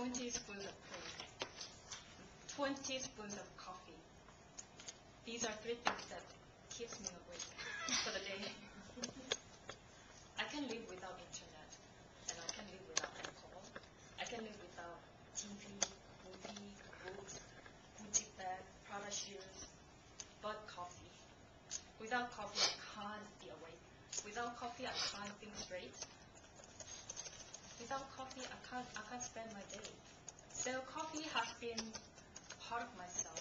20 spoons of cream, 20 spoons of coffee. These are 3 things that keeps me awake for the day. I can live without internet, and I can live without alcohol. I can live without TV, movie, books, boutique bag, Prada shoes, but coffee. Without coffee, I can't be awake. Without coffee, I can't think straight. Without coffee, I can't spend my day. So coffee has been part of myself.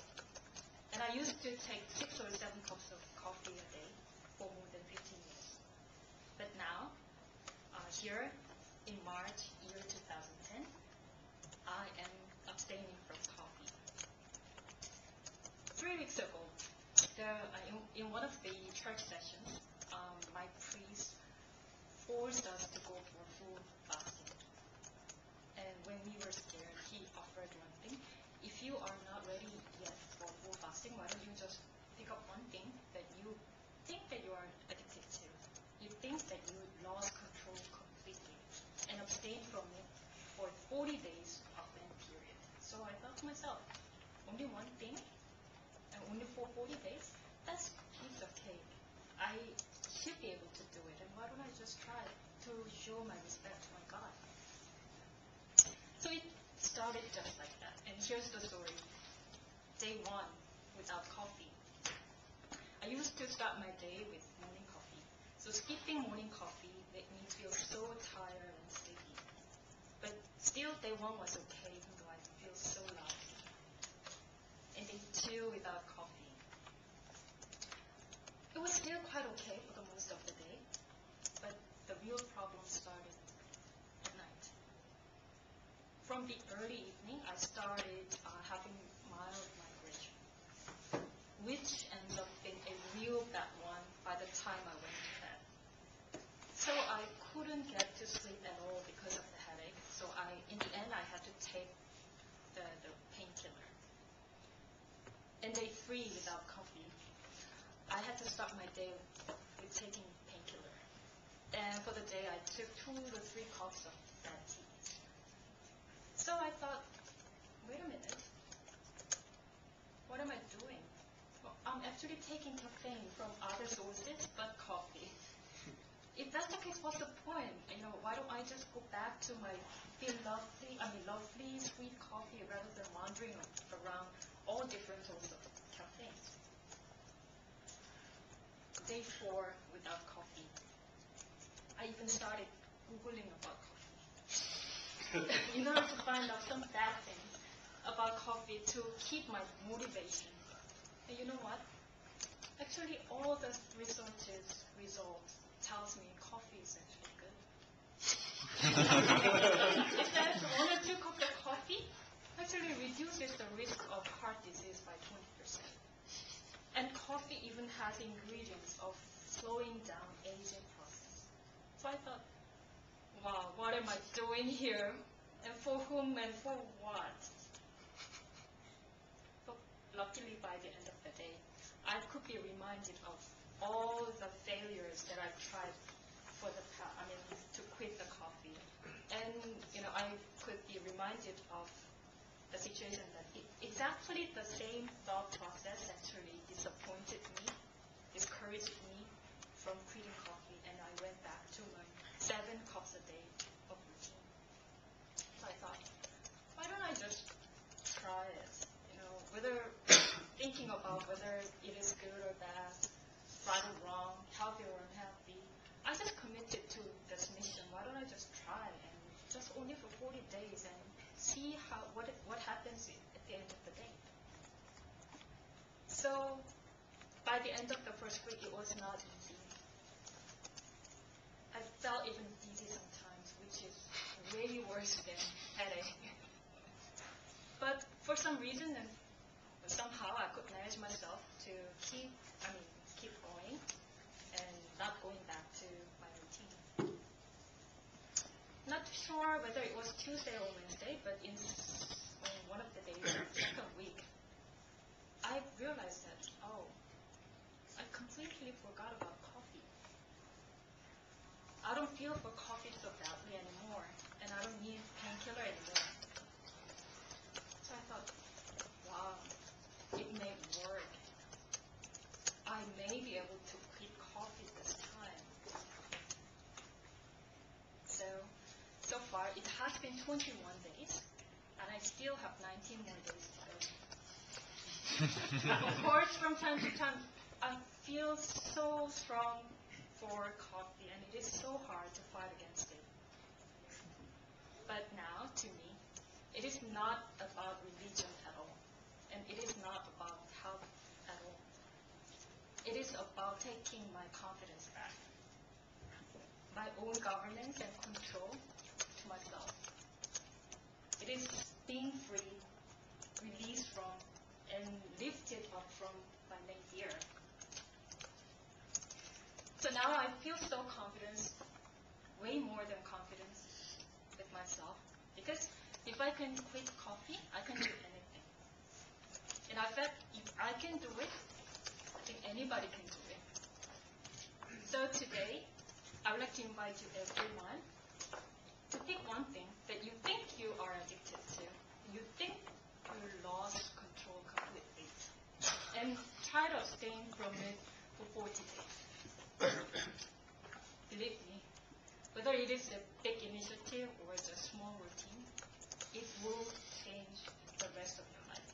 And I used to take 6 or 7 cups of coffee a day for more than 15 years. But now, here in March, year 2010, I am abstaining from coffee. 3 weeks ago, in one of the church sessions, my priest forced us to go for full fasting. And when we were scared, he offered one thing. If you are not ready yet for full fasting, why don't you just pick up one thing that you think that you are addicted to? You think that you lost control completely, and abstain from it for 40 days of that period. So I thought to myself, only one thing, and only for 40 days? That's a piece of cake. I should be able to do it, and why don't I just try to show my respect to my God? So it started just like that, and here's the story. Day 1, without coffee. I used to start my day with morning coffee. So skipping morning coffee made me feel so tired and sleepy. But still, day 1 was okay, even though I feel so lousy. And day 2, without coffee. It was still quite okay for the most of the day, but the real problem started at night. From the early evening, I started having mild migration, which ends up being a real bad one by the time I went to bed. So I couldn't get to sleep at all because of the headache. So in the end, I had to take the painkiller. And day 3, without coffee, I had to start my day with taking painkiller. And for the day, I took 2 to 3 cups of that tea. So I thought, wait a minute, what am I doing? Well, I'm actually taking caffeine from other sources but coffee. If that's the case, what's the point? Why don't I just go back to my lovely sweet coffee rather than wandering around all different sorts of caffeine? Day 4, without coffee. I even started Googling about coffee in order to find out some bad things about coffee to keep my motivation. And you know what? Actually, all the results tells me coffee is actually good. It says 1 or 2 cups of coffee actually reduces the risk of heart disease by 20%. And coffee even has ingredients of slowing down aging process. So I thought, wow, what am I doing here? And for whom and for what? But luckily, by the end of the day, I could be reminded of all the failures that I've tried to quit the coffee. And, I could be reminded of the situation that it's actually the same thought process actually disappointed me, discouraged me from quitting coffee, and I went back to my 7 cups a day of routine. So I thought, why don't I just try it? Whether thinking about whether it is good or bad, right or wrong, healthy or unhealthy, I just committed to this mission. Why don't I just try and just only for 40 days and see what happens at the end of the day. So by the end of the first week, it was not easy. I felt even dizzy sometimes, which is way worse than headache. But for some reason, and somehow I could manage myself to keep going and not going back to my routine. Not sure whether it was Tuesday or Wednesday, but in one of the days of the second week, I realized that, I completely forgot about coffee. I don't feel for coffee so badly anymore, and I don't need painkiller anymore. it has been 21 days, and I still have 19 more days to go. Of course, from time to time, I feel so strong for coffee, and it is so hard to fight against it. But now, to me, it is not about religion at all, and it is not about health at all. It is about taking my confidence back, my own governance and control to myself. It is being free, released from, and lifted up from my main fear. So now I feel so confident, way more than confidence with myself, because if I can quit coffee, I can do anything. And I felt if I can do it, I think anybody can do it. So today, I would like to invite you everyone to pick one thing that you think you are addicted to. You think you lost control completely. And try to abstain from it for 40 days. Believe me, whether it is a big initiative or it's a small routine, it will change the rest of your life.